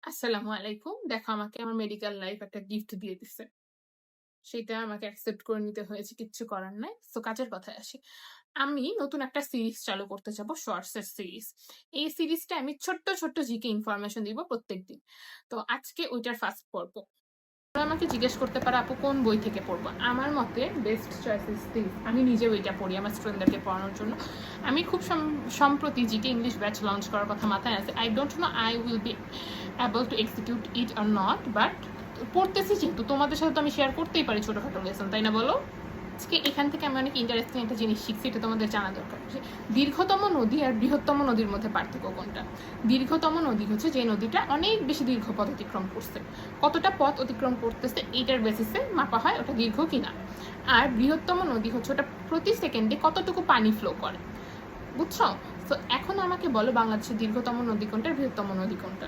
আসসালামু আলাইকুম। দেখো আমাকে আমার মেডিকেল লাইফ একটা গিফট দিয়ে দিছে। সেটা আমাকে অ্যাকসেপ্ট করে নিতে হয়েছে, কিচ্ছু করার নাই। সো কাজের কথায় আসি। আমি নতুন একটা সিরিজ চালু করতে যাবো, শর্টস এর সিরিজ। এই সিরিজটা আমি ছোট্ট, ছোট্ট জিকে ইনফরমেশন দিব প্রত্যেকদিন। তো আজকে ওইটার ফার্স্ট পড়ব। তোমরা আমাকে জিজ্ঞেস করতে পারো আপু কোন বই থেকে পড়বো? আমার মতে বেস্ট চয়েস ইস দিস। আমি নিজেও এটা পড়ি আমার স্টুডেন্টদেরকে পড়ানোর জন্য। আমি খুব সম্প্রতি জিকে ইংলিশ ব্যাচ লঞ্চ করার কথা মাথায় আছে। I don't know I will be able to execute it or not, but পড়তেছি যেহেতু তোমাদের সাথে তো আমি শেয়ার করতেই পারি ছোটোখাটো লেসন, তাই না বলো? আজকে এখান থেকে আমি অনেক ইন্টারেস্টিং একটা জিনিস শিখছি, এটা তোমাদের জানা দরকার যে দীর্ঘতম নদী আর বৃহত্তম নদীর মধ্যে পার্থক্য কোনটা। দীর্ঘতম নদী হচ্ছে যে নদীটা অনেক বেশি দীর্ঘ পথ অতিক্রম করছে, কতটা পথ অতিক্রম করতেছে এইটার বেসিসে মাপা হয় ওটা দীর্ঘ কিনা। আর বৃহত্তম নদী হচ্ছে ওটা প্রতি সেকেন্ডে কতটুকু পানি ফ্লো করে, বুঝছো? তো এখন আমাকে বলো বাংলাদেশের দীর্ঘতম নদী কোনটা, বৃহত্তম নদী কোনটা?